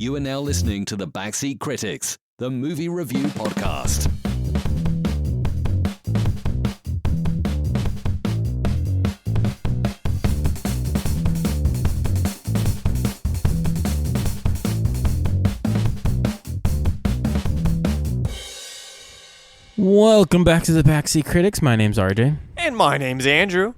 You are now listening to The Backseat Critics, the movie review podcast. Welcome back to The Backseat Critics. My name's RJ. And my name's Andrew.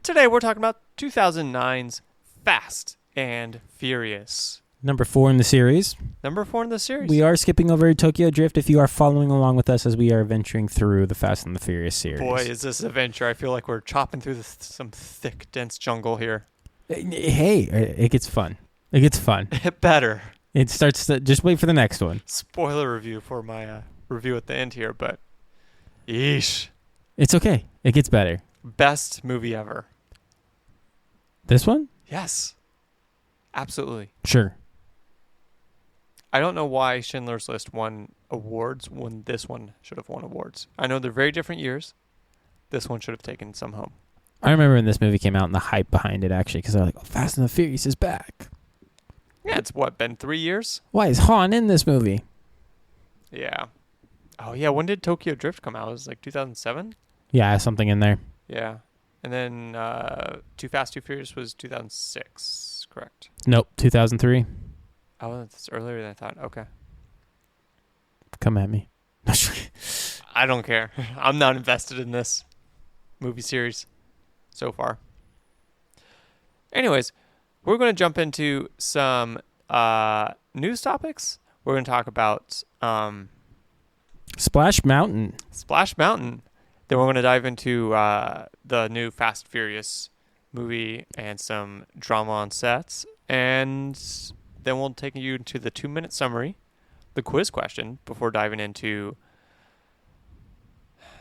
Today we're talking about 2009's Fast and Furious. Number 4 in the series. Number 4 in the series. We are skipping over Tokyo Drift if you are following along with us as we are venturing through the Fast and the Furious series. Boy, is this adventure. I feel like we're chopping through some thick, dense jungle here. Hey, it gets fun. It gets fun. It better. It starts to, just wait for the next one. Spoiler review for my review at the end here, but yeesh. It's okay. It gets better. Best movie ever. This one? Yes. Absolutely. Sure. I don't know why Schindler's List won awards when this one should have won awards. I know they're very different years. This one should have taken some home. I remember when this movie came out and the hype behind it, actually, because they're like, oh, Fast and the Furious is back. Yeah, it's been 3 years? Why is Han in this movie? Yeah. Oh, yeah, when did Tokyo Drift come out? It was like 2007? Yeah, something in there. Yeah. And then Too Fast, Too Furious was 2006, correct? Nope, 2003. Oh, that's earlier than I thought. Okay. Come at me. I don't care. I'm not invested in this movie series so far. Anyways, we're going to jump into some news topics. We're going to talk about Splash Mountain. Splash Mountain. Then we're going to dive into the new Fast Furious movie and some drama on sets. And then we'll take you to the 2-minute summary, the quiz question, before diving into...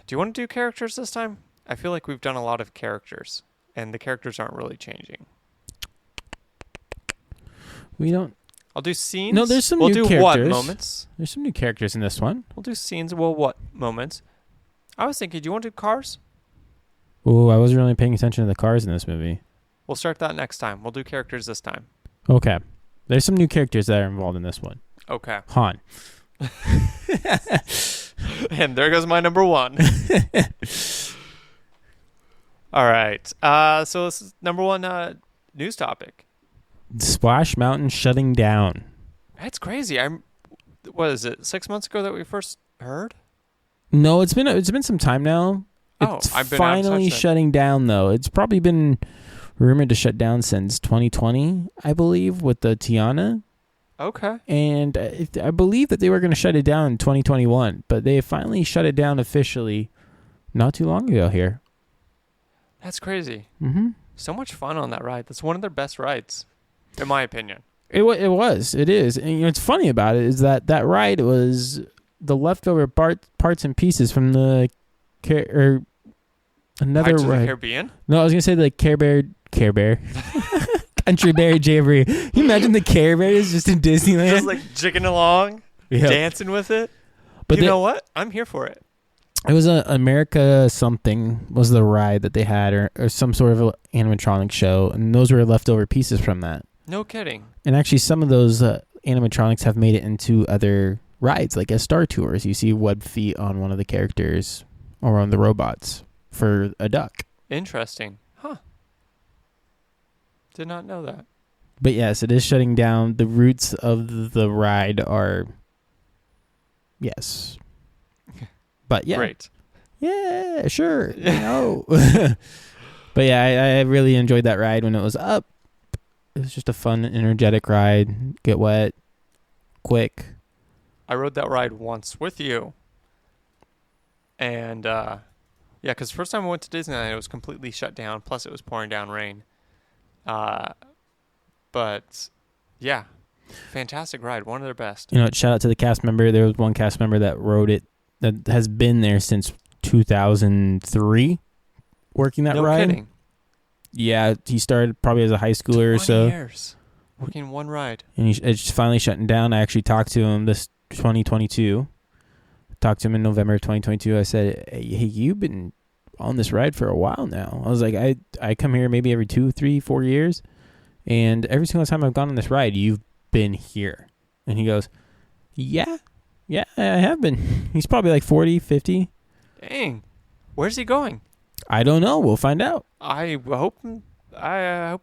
Do you want to do characters this time? I feel like we've done a lot of characters, and the characters aren't really changing. We don't... I'll do scenes. No, there's some we'll new do characters. what moments? There's some new characters in this one. We'll do scenes. Well, what moments? I was thinking, do you want to do cars? Oh, I wasn't really paying attention to the cars in this movie. We'll start that next time. We'll do characters this time. Okay. There's some new characters that are involved in this one. Okay. Han. And there goes my number 1. All right. So this is number 1 news topic. Splash Mountain shutting down. That's crazy. What is it? 6 months ago that we first heard? No, it's been some time now. Oh, It's I've been out of finally touch then. shutting down though. It's probably been rumored to shut down since 2020, I believe, with the Tiana. Okay. And I believe that they were going to shut it down in 2021, but they finally shut it down officially not too long ago here. That's crazy. Mm-hmm. So much fun on that ride. That's one of their best rides, in my opinion. It is. And what's funny about it is that ride was the leftover parts and pieces from the another Pirates of the ride. Caribbean? No, I was gonna say the Care Bear, Country Bear Jamboree. Can you imagine the Care Bears just in Disneyland, Just like jigging along, Yep. dancing with it. But you know what? I'm here for it. it was a America something was the ride that they had, or some sort of animatronic show, and those were leftover pieces from that. No kidding. And actually, some of those animatronics have made it into other rides, like as Star Tours. You see web feet on one of the characters or on the robots for a duck. Interesting. Huh. Did not know that. But yes, it is shutting down. The roots of the ride are... Yes. But yeah. Great. Yeah, sure. But yeah, I really enjoyed that ride when it was up. It was just a fun, energetic ride. Get wet. Quick. I rode that ride once with you. And, yeah, because the first time I went to Disneyland, it was completely shut down. Plus, it was pouring down rain. But, yeah, fantastic ride. One of their best. Shout out to the cast member. There was one cast member that rode it that has been there since 2003 working that ride. No kidding. Yeah, he started probably as a high schooler or 20 so. years working one ride. And it's finally shutting down. I actually talked to him this 2022. Talked to him in November of 2022. I said, hey, you've been on this ride for a while now. I was like, I come here maybe every 2, 3, 4 years. And every single time I've gone on this ride, you've been here. And he goes, yeah, I have been. He's probably like 40, 50. Dang. Where's he going? I don't know. We'll find out. I hope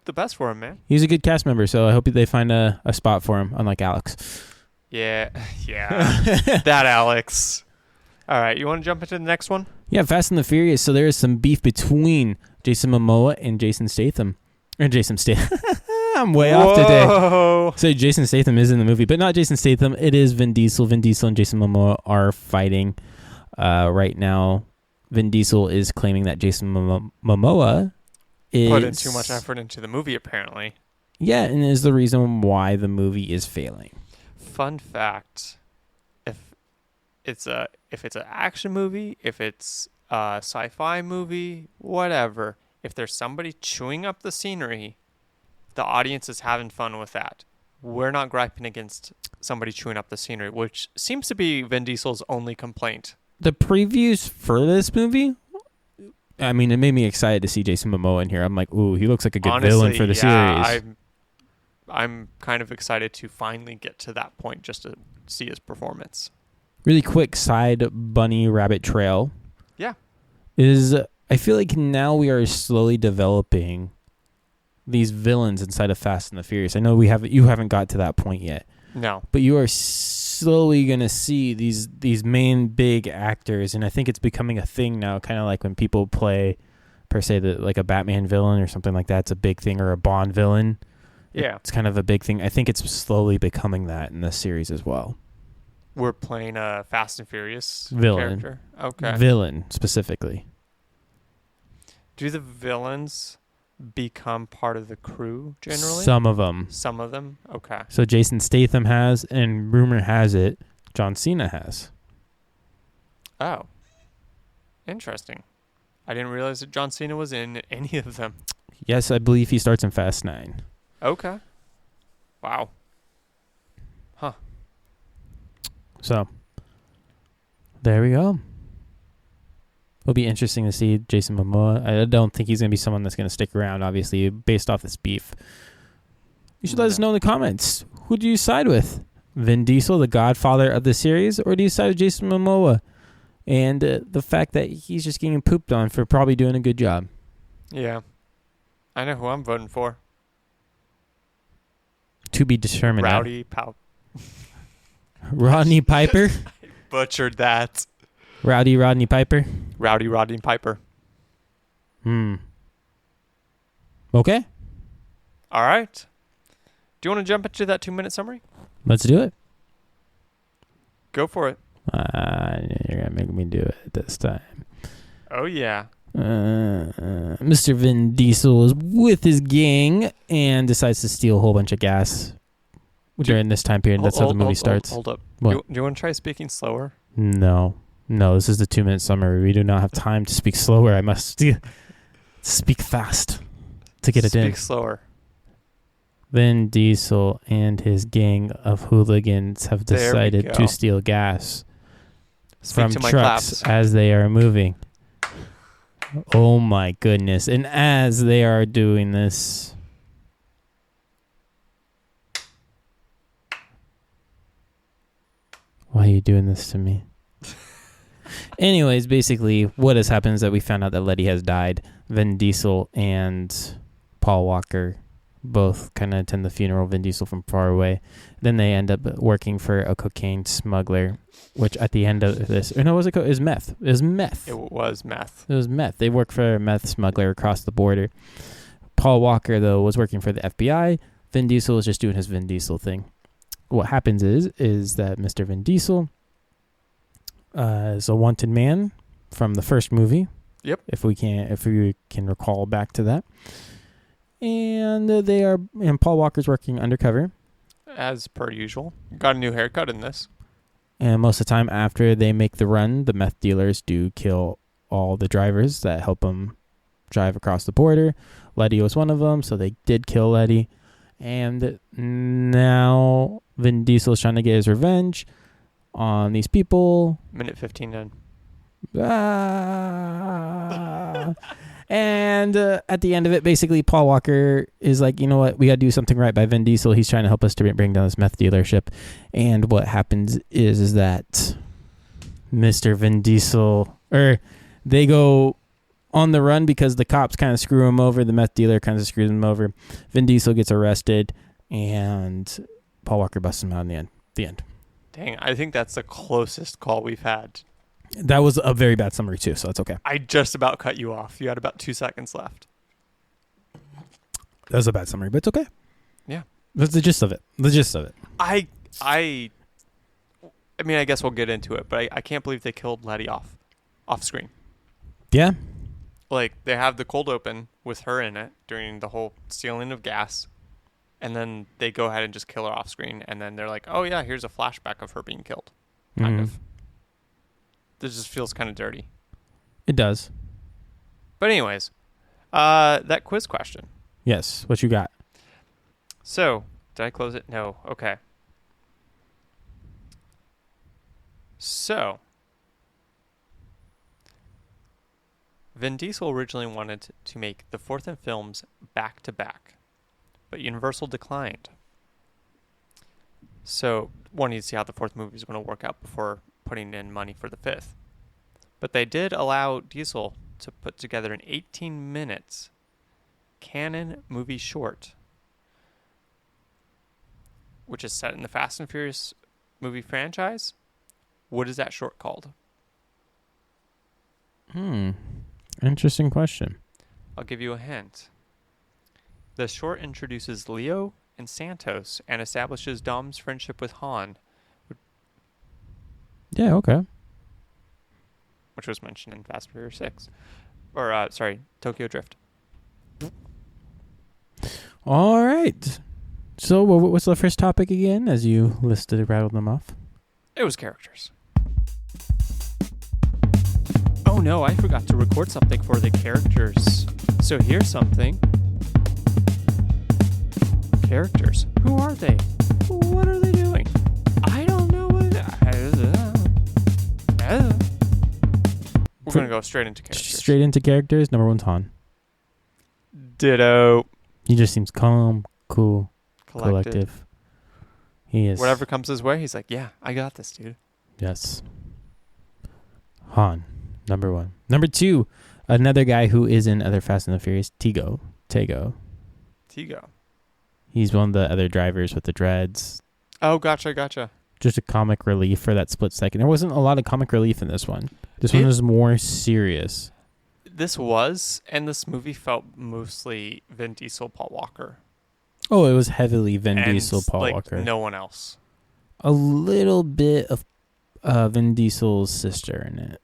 the best for him, man. He's a good cast member, so I hope they find a spot for him, unlike Alex. Yeah. That Alex. All right, you want to jump into the next one? Yeah, Fast and the Furious. So there is some beef between Jason Momoa and Jason Statham. Or Jason Statham. I'm way off today. So Jason Statham is in the movie, but not Jason Statham. It is Vin Diesel. Vin Diesel and Jason Momoa are fighting right now. Vin Diesel is claiming that Jason Momoa is... put in too much effort into the movie, apparently. Yeah, and is the reason why the movie is failing. Fun fact. If it's an action movie, if it's a sci-fi movie, whatever, if there's somebody chewing up the scenery, the audience is having fun with that. We're not griping against somebody chewing up the scenery, which seems to be Vin Diesel's only complaint. The previews for this movie, I mean, it made me excited to see Jason Momoa in here. I'm like, ooh, he looks like a good villain for the series. I'm kind of excited to finally get to that point just to see his performance. Really quick side bunny rabbit trail. Yeah. I feel like now we are slowly developing these villains inside of Fast and the Furious. I know you haven't got to that point yet. No. But you are slowly going to see these main big actors, and I think it's becoming a thing now, kind of like when people play, per se, like a Batman villain or something like that. It's a big thing, or a Bond villain. Yeah. It's kind of a big thing. I think it's slowly becoming that in this series as well. We're playing a Fast and Furious villain. character. Okay. Villain, specifically. Do the villains become part of the crew, generally? Some of them. Some of them? Okay. So Jason Statham has, and rumor has it, John Cena has. Oh. Interesting. I didn't realize that John Cena was in any of them. Yes, I believe he starts in Fast 9. Okay. Wow. Huh. So, there we go. It'll be interesting to see Jason Momoa. I don't think he's going to be someone that's going to stick around, obviously, based off this beef. You should let us know in the comments. Who do you side with? Vin Diesel, the godfather of the series, or do you side with Jason Momoa? And the fact that he's just getting pooped on for probably doing a good job. Yeah. I know who I'm voting for. To be determined. Rodney Piper? Butchered that. Rodney Piper? Rodney Piper. Okay. All right. Do you want to jump into that 2-minute summary? Let's do it. Go for it. You're going to make me do it this time. Oh, yeah. Mr. Vin Diesel is with his gang and decides to steal a whole bunch of gas during this time period. That's how the movie starts. Hold up. What? Do you want to try speaking slower? No, this is the 2-minute summary. We do not have time to speak slower. I must speak fast to get it in. Speak slower. Vin Diesel and his gang of hooligans have decided to steal gas from trucks as they are moving. Oh my goodness. And as they are doing this, why are you doing this to me? Anyways, basically what has happened is that we found out that Letty has died. Vin Diesel and Paul Walker both kind of attend the funeral. Vin Diesel from far away. Then they end up working for a cocaine smuggler, which at the end of this, or no, it was meth. It was meth. It was meth. It was meth. They work for a meth smuggler across the border. Paul Walker, though, was working for the FBI. Vin Diesel was just doing his Vin Diesel thing. What happens is that Mr. Vin Diesel is a wanted man from the first movie. Yep. If we can recall back to that. And Paul Walker's working undercover. As per usual. Got a new haircut in this. And most of the time after they make the run, the meth dealers do kill all the drivers that help them drive across the border. Letty was one of them, so they did kill Letty. And now Vin Diesel is trying to get his revenge on these people. Minute 15 in. And at the end of it, basically, Paul Walker is like, you know what? We got to do something right by Vin Diesel. He's trying to help us to bring down this meth dealership. And what happens is that Mr. Vin Diesel, they go on the run because the cops kind of screw him over. The meth dealer kind of screws him over. Vin Diesel gets arrested, and Paul Walker busts him out in the end. The end. Dang, I think that's the closest call we've had. That was a very bad summary, too, so that's okay. I just about cut you off. You had about 2 seconds left. That was a bad summary, but it's okay. Yeah. That's the gist of it. I mean, I guess we'll get into it, but I can't believe they killed Letty off screen. Yeah. Like, they have the cold open with her in it during the whole stealing of gas, and then they go ahead and just kill her off screen, and then they're like, oh, yeah, here's a flashback of her being killed. Kind of. This just feels kind of dirty. It does. But anyways, that quiz question. Yes. What you got? So, did I close it? No. Okay. So, Vin Diesel originally wanted to make the fourth and films back-to-back, but Universal declined. So, wanting to see how the fourth movie is going to work out before putting in money for the fifth. But they did allow Diesel to put together an 18 minutes canon movie short, which is set in the Fast and Furious movie franchise. What is that short called? Interesting question. I'll give you a hint. The short introduces Leo and Santos and establishes Dom's friendship with Han, Yeah, okay. which was mentioned in Fast and Furious 6. Or, Tokyo Drift. All right. So what's the first topic again as you rattled them off? It was characters. Oh no, I forgot to record something for the characters. So here's something. Characters. Who are they? What are they doing? I don't know what... We're going to go straight into characters. Straight into characters. Number one's Han. Ditto. He just seems calm, cool, collective. He is. Whatever comes his way, he's like, yeah, I got this, dude. Yes. Han. Number one. Number two, another guy who is in other Fast and the Furious, Tego. He's one of the other drivers with the dreads. Oh, gotcha. Just a comic relief for that split second. There wasn't a lot of comic relief in this one. This one was more serious. This was, and this movie felt mostly Vin Diesel, Paul Walker. Oh, it was heavily Vin and Diesel, Paul Walker. No one else. A little bit of Vin Diesel's sister in it.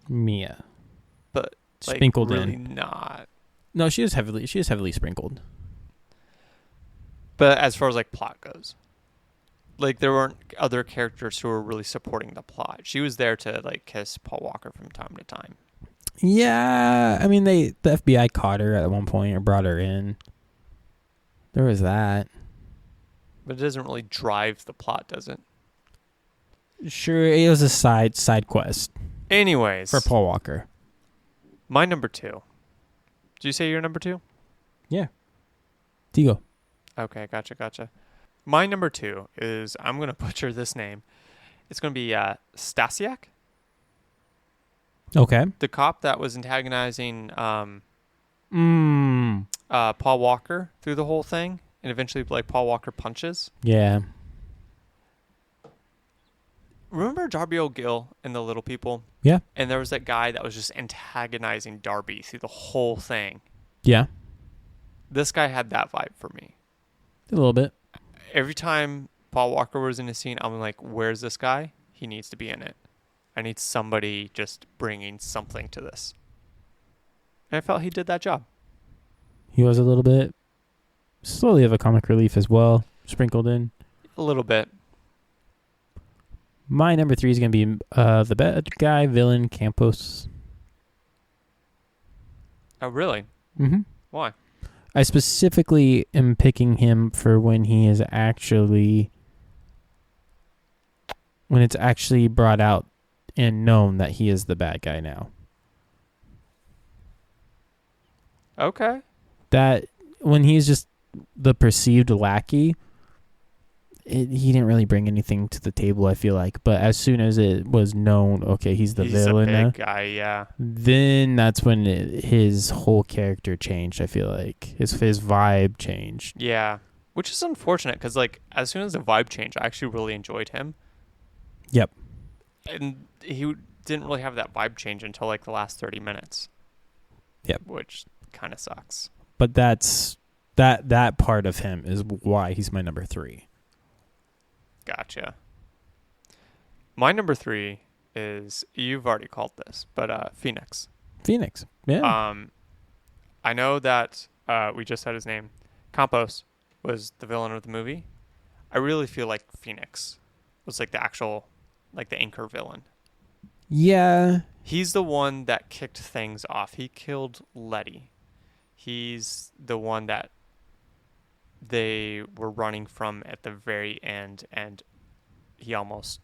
Mia. But sprinkled really in. Not. No, she is heavily sprinkled. But as far as plot goes, there weren't other characters who were really supporting the plot. She was there to kiss Paul Walker from time to time. Yeah, I mean the FBI caught her at one point or brought her in. There was that. But it doesn't really drive the plot, does it? Sure, it was a side quest. Anyways, for Paul Walker. My number two. Did you say you're number two? Yeah. Tego. Okay, gotcha. My number two is, I'm going to butcher this name. It's going to be Stasiak. Okay. The cop that was antagonizing Paul Walker through the whole thing. And eventually, Paul Walker punches. Yeah. Remember Darby O'Gill in The Little People? Yeah. And there was that guy that was just antagonizing Darby through the whole thing. Yeah. This guy had that vibe for me. A little bit. Every time Paul Walker was in a scene, I'm like, where's this guy? He needs to be in it. I need somebody just bringing something to this. And I felt he did that job. He was a little bit slowly of a comic relief as well, sprinkled in. A little bit. My number three is going to be the bad guy, villain, Campos. Oh, really? Mm-hmm. Why? I specifically am picking him for when it's actually brought out and known that he is the bad guy now. Okay. That when he's just the perceived lackey, he didn't really bring anything to the table, I feel like. But as soon as it was known, okay, he's the villain, a big guy, yeah. then that's when his whole character changed. I feel like his vibe changed. Yeah, which is unfortunate because like as soon as the vibe changed, I actually really enjoyed him. Yep. And he didn't really have that vibe change until like the last 30 minutes. Yep. Which kind of sucks. But that part of him is why he's my number 3. Gotcha. My number 3 is, you've already called this, but Phoenix. Phoenix. Yeah. I know that we just said his name. Campos was the villain of the movie. I really feel like Phoenix was like the actual, like the anchor villain. Yeah. He's the one that kicked things off. He killed Letty. He's the one that they were running from at the very end, and he almost,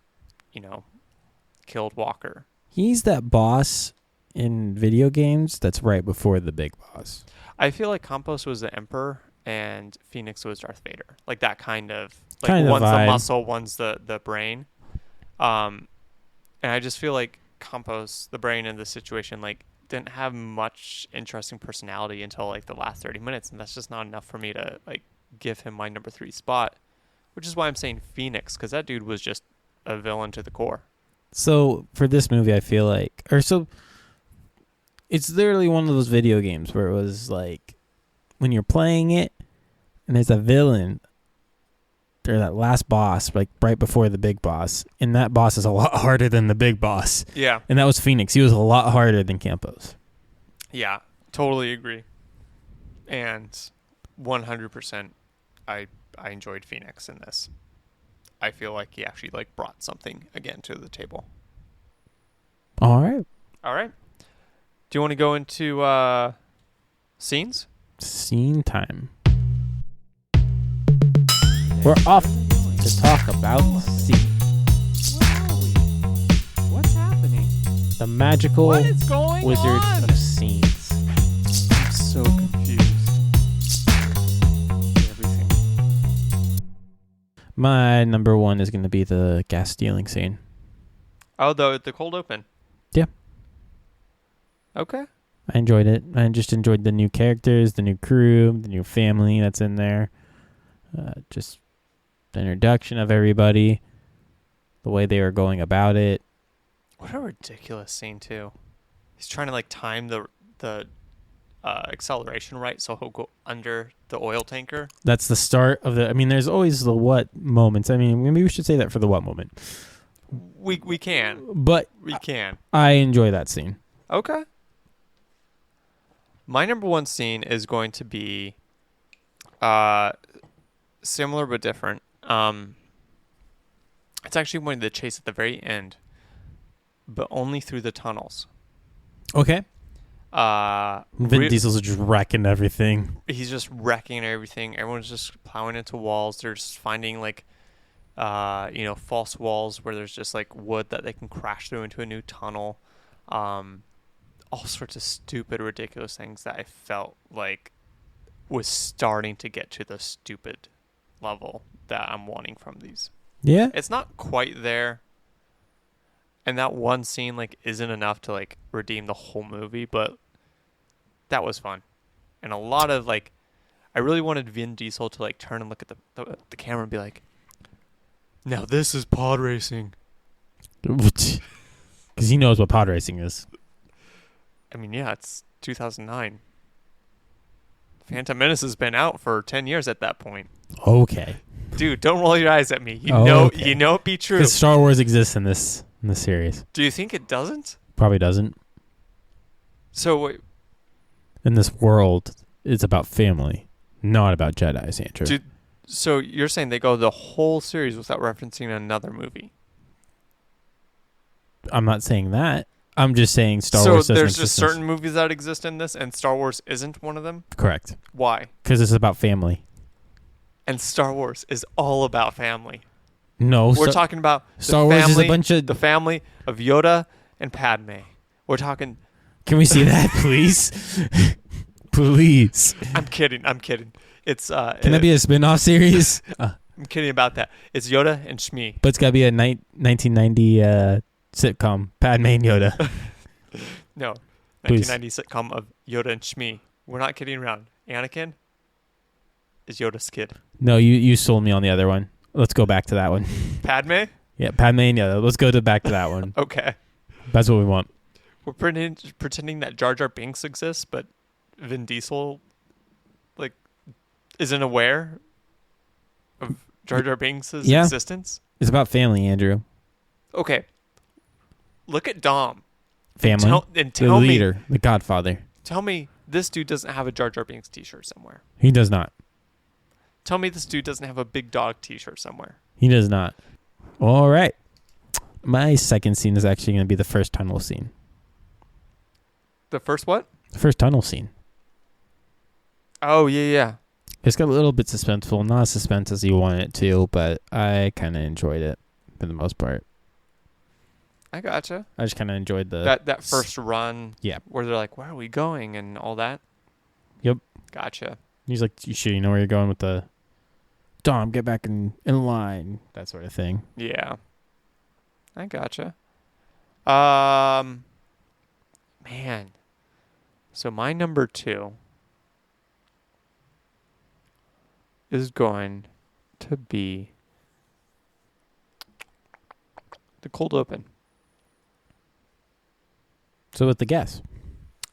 killed Walker. He's that boss in video games that's right before the big boss. I feel like Campos was the Emperor and Phoenix was Darth Vader. Like that kind of, like kind of one's vibe. the muscle, one's the brain. And I just feel like Campos, the brain in this situation, like didn't have much interesting personality until like the last 30 minutes, and that's just not enough for me to like give him my number 3 spot, which is why I'm saying Phoenix, because that dude was just a villain to the core. So for this movie, I feel like, it's literally one of those video games where it was like when you're playing it and there's a villain or that last boss, like right before the big boss, and that boss is a lot harder than the big boss. Yeah. And that was Phoenix. He was a lot harder than Campos. Yeah, totally agree. And 100%, I enjoyed Phoenix in this. I feel like he actually like brought something again to the table. All right. All right. Do you want to go into scenes? Scene time. We're off to talk about scenes. What's happening? The magical What is going wizard on? of scenes. I'm so confused. Everything. My number 1 is going to be the gas stealing scene. Oh, the cold open. Yeah. Okay. I enjoyed it. I just enjoyed the new characters, the new crew, the new family that's in there. Just the introduction of everybody, the way they were going about it. What a ridiculous scene too. He's trying to like time the acceleration right so he'll go under the oil tanker. That's the start of the. I mean, there's always the what moments. I mean, maybe we should say that for the what moment. We can. But We can. I enjoy that scene. Okay. My number 1 scene is going to be similar but different. It's actually when the chase at the very end, but only through the tunnels. Okay. Vin Diesel's just wrecking everything. He's just wrecking everything. Everyone's just plowing into walls. They're just finding like, false walls where there's just like wood that they can crash through into a new tunnel. All sorts of stupid, ridiculous things that I felt like was starting to get to the stupid level that I'm wanting from these. Yeah. It's not quite there. And that one scene like isn't enough to like redeem the whole movie, but that was fun. And a lot of like, I really wanted Vin Diesel to like turn and look at the camera and be like, now this is pod racing. Because he knows what pod racing is. I mean, yeah, it's 2009. Phantom Menace has been out for 10 years at that point. Okay. Dude, don't roll your eyes at me. You Okay. know it be true. Because Star Wars exists in this series. Do you think it doesn't? Probably doesn't. So wait, In this world, it's about family, not about Jedi, Andrew. so you're saying they go the whole series without referencing another movie? I'm not saying that. I'm just saying Star Wars doesn't So there's exist. just certain movies that exist in this, and Star Wars isn't one of them? Correct. Why? Because it's about family. And Star Wars is all about family. No. We're talking about Star Wars is a bunch of... the family of Yoda and Padme. We're talking... Can we see that, please? Please. I'm kidding. It's Can that be a spin-off series? I'm kidding about that. It's Yoda and Shmi. But it's got to be a 1990 sitcom. Padme and Yoda. No, Please. 1990 sitcom of Yoda and Shmi. We're not kidding around. Anakin is Yoda's kid. No, you sold me on the other one. Let's go back to that one. Padme? Yeah, Padme and Yoda. Let's go back to that one. Okay. That's what we want. We're pretending that Jar Jar Binks exists, but Vin Diesel, like, isn't aware of Jar Jar Binks' existence. It's about family, Andrew. Okay. Look at Dom. Family. Tell the me, leader, the Godfather. Tell me this dude doesn't have a Jar Jar Binks t-shirt somewhere. He does not. Tell me this dude doesn't have a Big Dog t-shirt somewhere. He does not. All right. My second scene is actually going to be the first tunnel scene. The first what? The first tunnel scene. Oh, yeah. It's got a little bit suspenseful. Not as suspense as you want it to, but I kind of enjoyed it for the most part. I gotcha. I just kind of enjoyed that first run. Yeah. Where they're like, where are we going? And all that. Yep. Gotcha. He's like, you sure you know where you're going with the Dom, get back in line. That sort of thing. Yeah. I gotcha. Man. So my number 2 is going to be the cold open. So with the gas.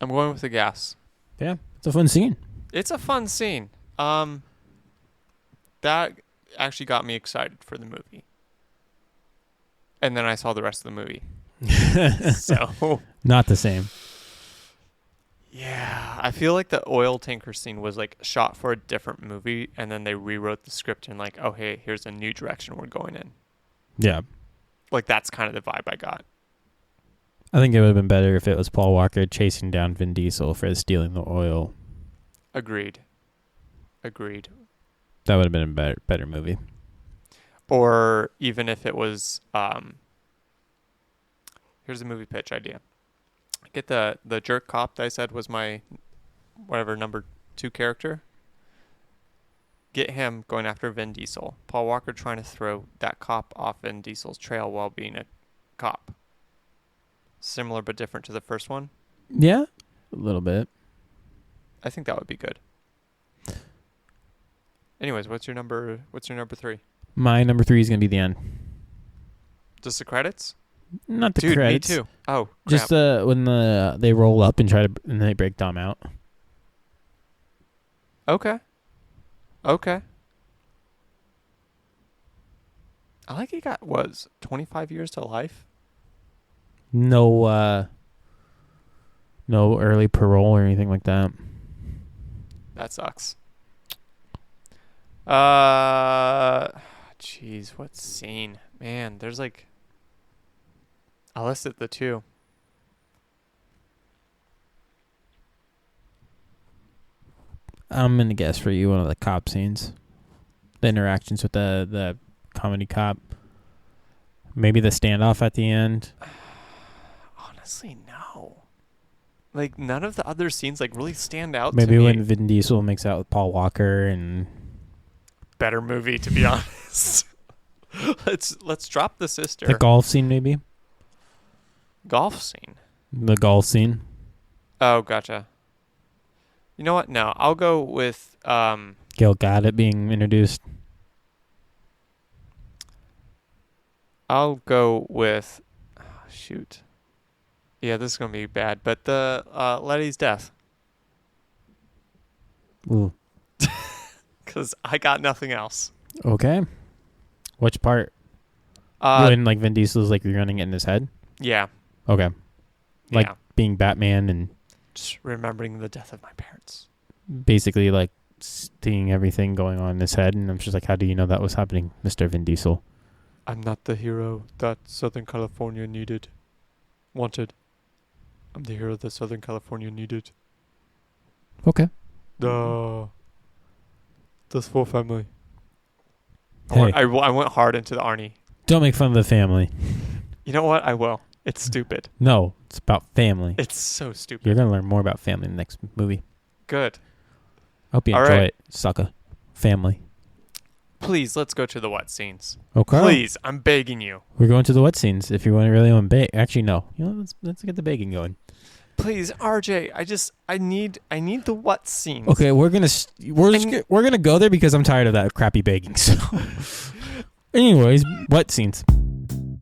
I'm going with the gas. Yeah. It's a fun scene. It's a fun scene. That actually got me excited for the movie. And then I saw the rest of the movie. So not the same. Yeah, I feel like the oil tanker scene was like shot for a different movie, and then they rewrote the script and like, oh hey, here's a new direction we're going in. Yeah. Like that's kind of the vibe I got. I think it would have been better if it was Paul Walker chasing down Vin Diesel for stealing the oil. Agreed. That would have been a better movie. Or even if it was, here's a movie pitch idea. Get the jerk cop that I said was my whatever number 2 character. Get him going after Vin Diesel. Paul Walker trying to throw that cop off Vin Diesel's trail while being a cop. Similar but different to the first one. Yeah, a little bit. I think that would be good. Anyways, what's your number 3? My number 3 is going to be the end. Just the credits? Not the Dude, credits. me too. Oh, crap. Just when they roll up and and they break Dom out. Okay. I like he got 25 years to life. No early parole or anything like that. That sucks. Jeez, what scene? Man, there's like, I listed the 2. I'm gonna guess for you one of the cop scenes, the interactions with the comedy cop. Maybe the standoff at the end. Honestly, no. Like none of the other scenes like really stand out. Maybe to me. when Vin Diesel makes out with Paul Walker and. Better movie, to be honest. Let's drop the sister. The golf scene, maybe. Golf scene. The golf scene. Oh, gotcha. You know what? No, I'll go with Galdot being introduced. I'll go with shoot. Yeah, this is gonna be bad, but the Letty's death. Ooh. Because I got nothing else. Okay. Which part? When like Vin Diesel's like running it in his head? Yeah. Okay. Like yeah. being Batman and just remembering the death of my parents. Basically like seeing everything going on in his head, and I'm just like, how do you know that was happening, Mr. Vin Diesel? I'm not the hero that Southern California wanted. I'm the hero that Southern California needed. Okay. This full family. Hey. I went hard into the Arnie. Don't make fun of the family. You know what? I will. It's stupid. No, it's about family. It's so stupid. You're going to learn more about family in the next movie. Good. Hope you All enjoy right. it, sucker. Family. Please, let's go to the wet scenes. Okay. Please, I'm begging you. We're going to the wet scenes if you really want to bake. Actually, no. Let's get the baking going. Please, RJ, I need the wet scenes. Okay, we're gonna go there because I'm tired of that crappy baking. So, anyways, wet scenes.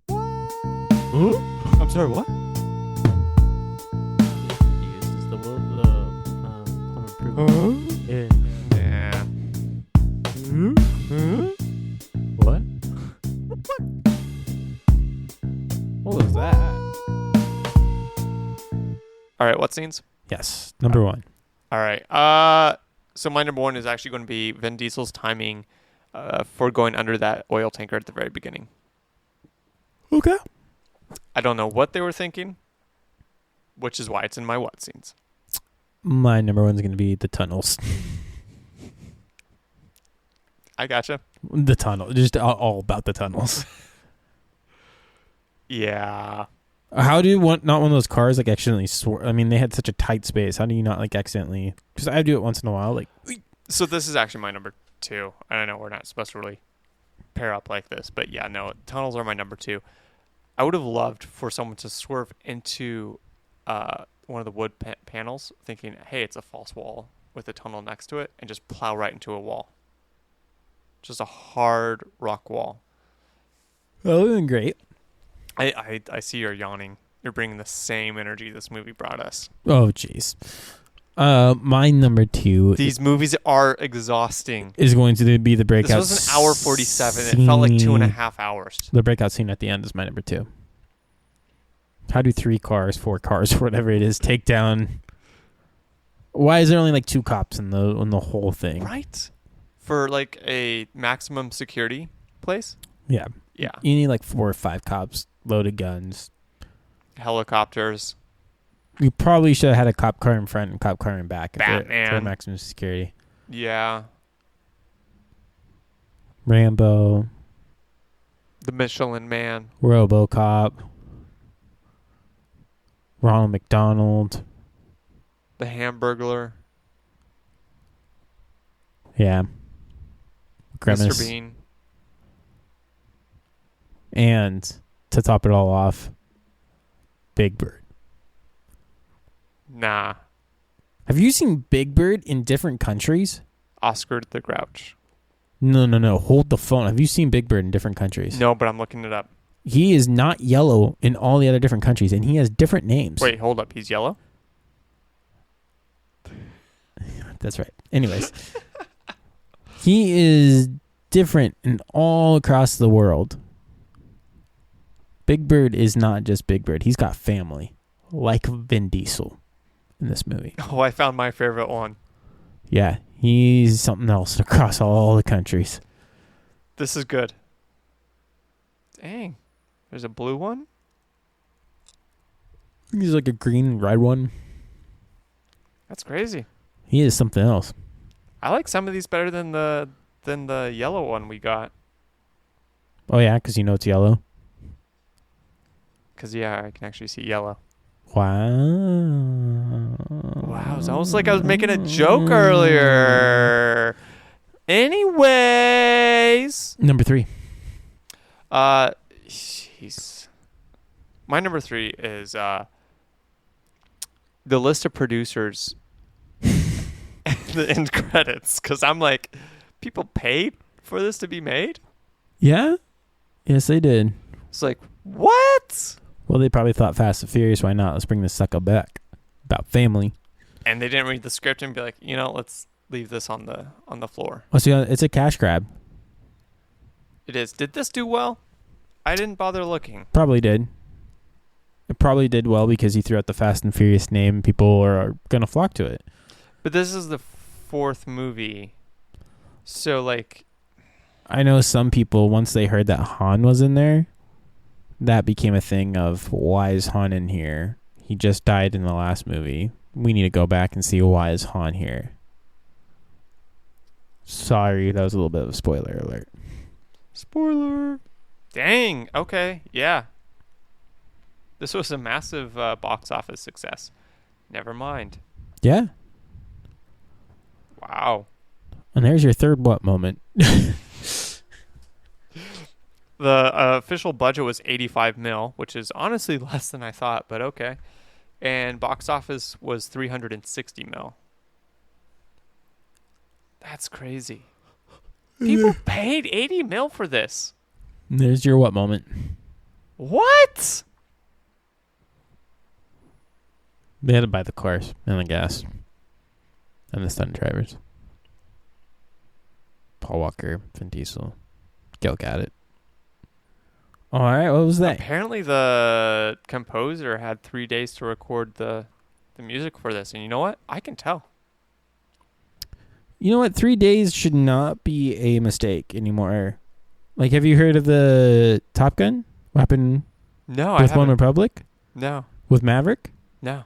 I'm sorry, what? Yeah. What? What was that? All right, what scenes? Yes, number one. All right. So my number one is actually going to be Vin Diesel's timing for going under that oil tanker at the very beginning. Okay. I don't know what they were thinking, which is why it's in my what scenes. My number one's gonna be the tunnels. I gotcha. The tunnel, just all about the tunnels. Yeah. How do you want not one of those cars like accidentally swerve? I mean, they had such a tight space. How do you not like accidentally? Because I do it once in a while. Like, So this is actually my number two. And I know we're not supposed to really pair up like this, but yeah, no, tunnels are my number two. I would have loved for someone to swerve into one of the wood panels, thinking, "Hey, it's a false wall with a tunnel next to it," and just plow right into a wall. Just a hard rock wall. that would have been great. I see you're yawning. You're bringing the same energy this movie brought us. Oh, jeez. My number two. These movies are exhausting. Is going to be the breakout. This was an hour 47. It felt like 2.5 hours. The breakout scene at the end is my number two. How do 4 cars, whatever it is, take down? Why is there only like 2 cops in the whole thing? Right? For like a maximum security place? Yeah. Yeah. You need like 4 or 5 cops, loaded guns. Helicopters. You probably should have had a cop car in front and cop car in back. Batman. For maximum security. Yeah. Rambo. The Michelin Man. RoboCop. Ronald McDonald. The Hamburglar. Yeah. Grimace. Mr. Bean. And to top it all off, Big Bird. Nah. Have you seen Big Bird in different countries? Oscar the Grouch. No. Hold the phone. Have you seen Big Bird in different countries? No, but I'm looking it up. He is not yellow in all the other different countries, and he has different names. Wait, hold up. He's yellow? That's right. Anyways, he is different in all across the world. Big Bird is not just Big Bird. He's got family, like Vin Diesel in this movie. Oh, I found my favorite one. Yeah, he's something else across all the countries. This is good. Dang. There's a blue one? He's like a green and red one. That's crazy. He is something else. I like some of these better than the yellow one we got. Oh, yeah, because you know it's yellow. Because, yeah, I can actually see yellow. Wow. Wow, it's almost like I was making a joke earlier. Anyways. Number 3. Jeez. My number 3 is the list of producers and the end credits. Because I'm like, people paid for this to be made? Yeah? Yes, they did. It's like, what? Well, they probably thought Fast and Furious, why not? Let's bring this sucker back. About family. And they didn't read the script and be like, let's leave this on the floor. Oh, so it's a cash grab. It is. Did this do well? I didn't bother looking. Probably did. It probably did well because he threw out the Fast and Furious name. People are going to flock to it. But this is the 4th movie. So, like... I know some people, once they heard that Han was in there, that became a thing of, why is Han in here? He just died in the last movie. We need to go back and see why is Han here. Sorry, that was a little bit of a spoiler alert. Spoiler. Dang. Okay. Yeah. This was a massive box office success. Never mind. Yeah. Wow. And there's your third what moment. The official budget was 85 mil, which is honestly less than I thought, but okay. And box office was 360 mil. That's crazy. People paid 80 mil for this. There's your what moment. What? They had to buy the cars and the gas and the stunt drivers. Paul Walker, Vin Diesel, Gal Gadot. All right, what was that? Apparently the composer had 3 days to record the music for this. And you know what? I can tell. You know what? 3 days should not be a mistake anymore. Like, have you heard of the Top Gun? What happened No, I with One haven't. Republic? No. With Maverick? No.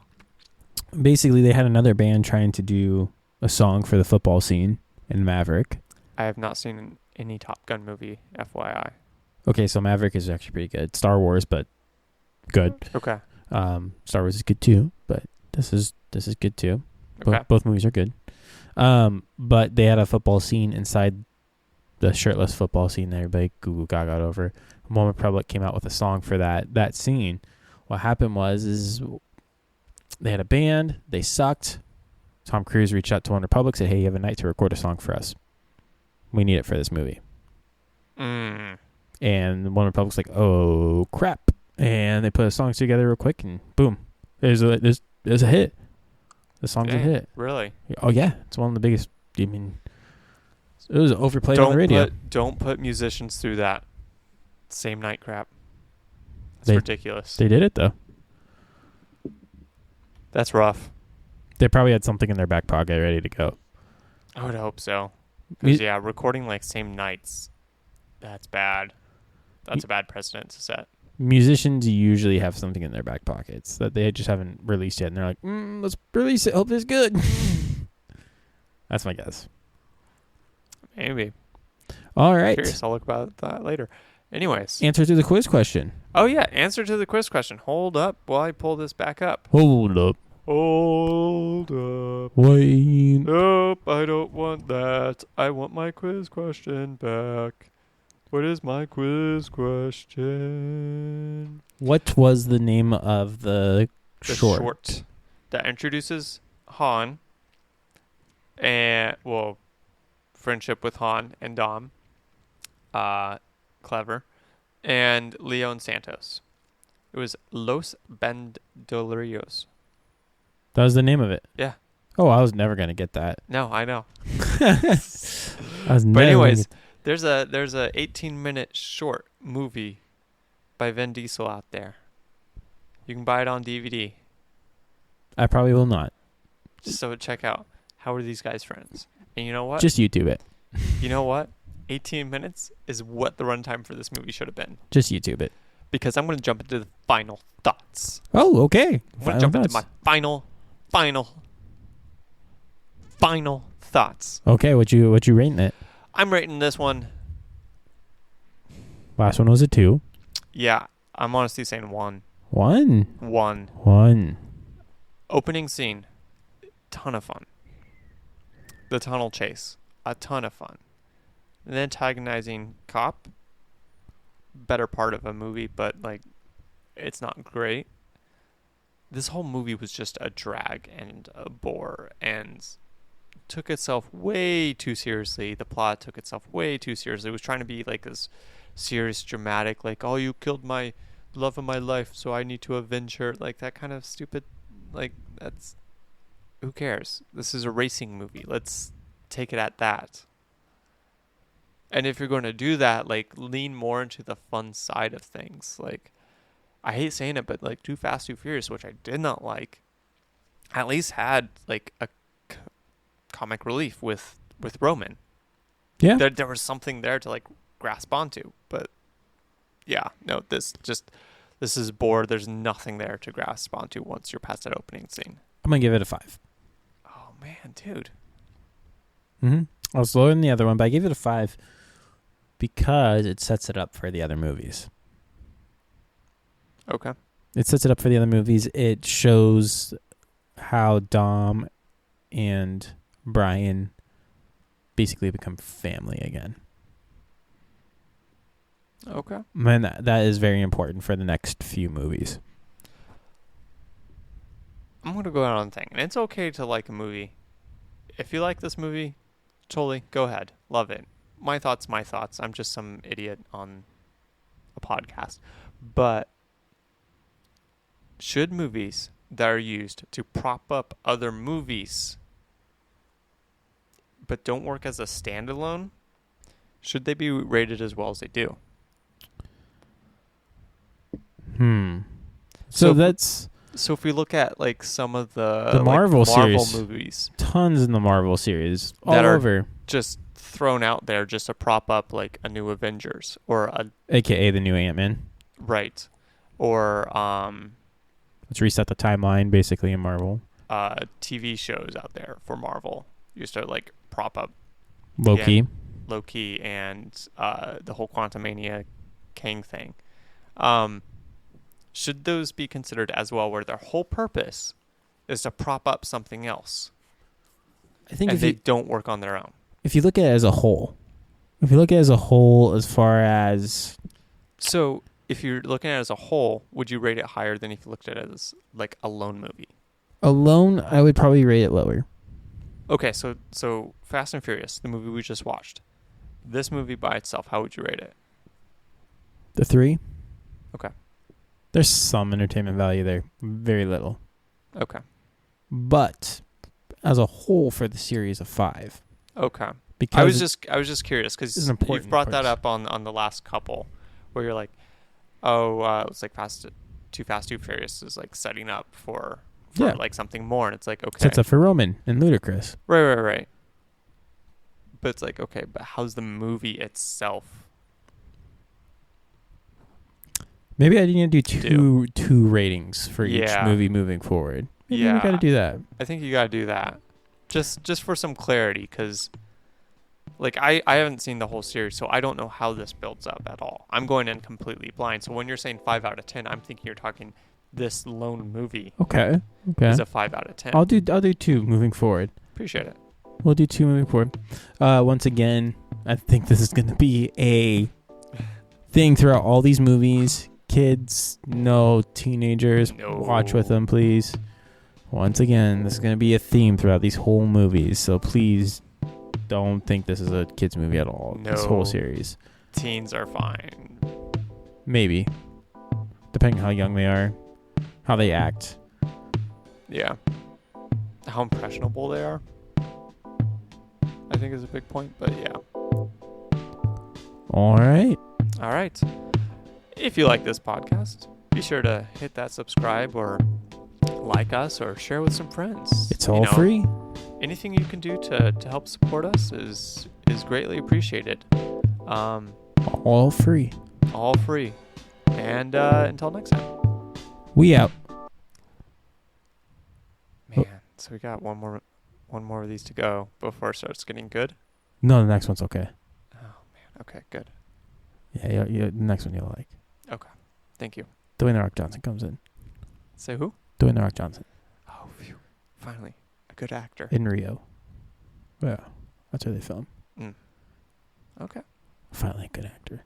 Basically, they had another band trying to do a song for the football scene in Maverick. I have not seen any Top Gun movie, FYI. Okay, so Maverick is actually pretty good. Star Wars, but good. Okay. Star Wars is good too, but this is good too. Okay. Both movies are good. But they had a football scene inside the shirtless football scene that everybody goo gaga over. One Republic came out with a song for that scene. What happened is they had a band, they sucked. Tom Cruise reached out to One Republic, said, "Hey, you have a night to record a song for us. We need it for this movie." And One Republic's like, "Oh crap!" And they put a song together real quick, and boom, there's a hit. The song's a hit. Really? Oh yeah, it's one of the biggest. I mean, it was overplayed on the radio. Don't put musicians through that same night crap. That's They- ridiculous. They did it though. That's rough. They probably had something in their back pocket ready to go. I would hope so. Me- Because, yeah, recording like same nights, that's bad. That's a bad precedent to set. Musicians usually have something in their back pockets that they just haven't released yet, and they're like, "Let's release it. Hope it's good." That's my guess. Maybe. All right. Curious. I'll look about that later. Anyways. Answer to the quiz question. Oh, yeah. Answer to the quiz question. Hold up while I pull this back up. Hold up. Hold up. Wait. Nope, I don't want that. I want my quiz question back. What is my quiz question? What was the name of the The short? short that introduces Han and, well, friendship with Han and Dom. Clever. And Leo and Santos. It was Los Bandoleros. That was the name of it. Yeah. Oh, I was never gonna get that. No, I know. I was But never anyways, gonna there's a 18-minute short movie by Vin Diesel out there. You can buy it on DVD. I probably will not. Just so check out how are these guys friends. And you know what? Just YouTube it. You know what? 18 minutes is what the runtime for this movie should have been. Just YouTube it. Because I'm going to jump into the final thoughts. Oh, okay. I'm going to jump into my final thoughts. Okay, what you rating it? I'm rating this one. Last one was a 2. Yeah, I'm honestly saying 1. 1. 1. Opening scene, ton of fun. The tunnel chase, a ton of fun. The antagonizing cop, better part of a movie, but like, it's not great. This whole movie was just a drag and a bore and took itself way too seriously. The plot took itself way too seriously. It was trying to be like this serious, dramatic, like, oh, you killed my love of my life, so I need to avenge her. Like that kind of stupid, like, that's, who cares? This is a racing movie. Let's take it at that. And if you're going to do that, like, lean more into the fun side of things. Like, I hate saying it, but like Too Fast, Too Furious, which I did not like, at least had like a comic relief with Roman. Yeah. There was something there to like grasp onto. But yeah, no, this is bored. There's nothing there to grasp onto once you're past that opening scene. I'm going to give it a 5. Oh man, dude. Mm-hmm. I was lower than the other one, but I gave it a 5 because it sets it up for the other movies. Okay. It sets it up for the other movies. It shows how Dom and Brian basically become family again. Okay. Man, that is very important for the next few movies. I'm going to go out on a thing. And it's okay to like a movie. If you like this movie, totally go ahead. Love it. My thoughts. I'm just some idiot on a podcast. But should movies that are used to prop up other movies but don't work as a standalone, should they be rated as well as they do? So that's... So if we look at like some of the Marvel series, movies, tons in the Marvel series, that all are over, just thrown out there just to prop up like a new Avengers or AKA the new Ant-Man. Right. Or Let's reset the timeline, basically, in Marvel. TV shows out there for Marvel used to like prop up Loki and the whole Quantumania Kang thing. Should those be considered as well, where their whole purpose is to prop up something else? I think and if they you don't work on their own. If you look at it as a whole, as far as... So if you're looking at it as a whole, would you rate it higher than if you looked at it as like a lone movie? Alone, I would probably rate it lower. Okay, so Fast and Furious, the movie we just watched. This movie by itself, how would you rate it? The 3? Okay. There's some entertainment value there. Very little. Okay. But as a whole for the series, a 5. Okay. Because I was just curious because you've brought part. that up on the last couple, where you're like, it's like Too Fast, Too Furious is like setting up for like something more, and it's like, okay, sets up for Roman and Ludacris. Right. But it's like, okay, but how's the movie itself? Maybe I need to do two ratings for each movie moving forward. Maybe we got to do that. I think you got to do that, just for some clarity, because like I haven't seen the whole series, so I don't know how this builds up at all. I'm going in completely blind. So when you're saying 5 out of 10, I'm thinking you're talking this lone movie. Okay. Is a 5 out of 10. I'll do 2 moving forward. Appreciate it. We'll do 2 moving forward. Once again, I think this is going to be a thing throughout all these movies. Kids, no. Teenagers, watch with them, please. Once again, this is going to be a theme throughout these whole movies, so please don't think this is a kids movie at all. No. This whole series. Teens are fine. Maybe. Depending on how young they are, how they act. Yeah. How impressionable they are, I think, is a big point, but yeah. All right. If you like this podcast, be sure to hit that subscribe or like us or share with some friends. It's all free. Anything you can do to help support us is greatly appreciated. All free. All free. And until next time. We out. Man, so we got one more of these to go before it starts getting good. No, the next one's okay. Oh man. Okay, good. Yeah, the next one you'll like. Okay. Thank you. Dwayne The Rock Johnson comes in. Say who? Dwayne The Rock Johnson. Oh, phew. Finally. A good actor. In Rio. Yeah. That's where they film. Okay. Finally a good actor.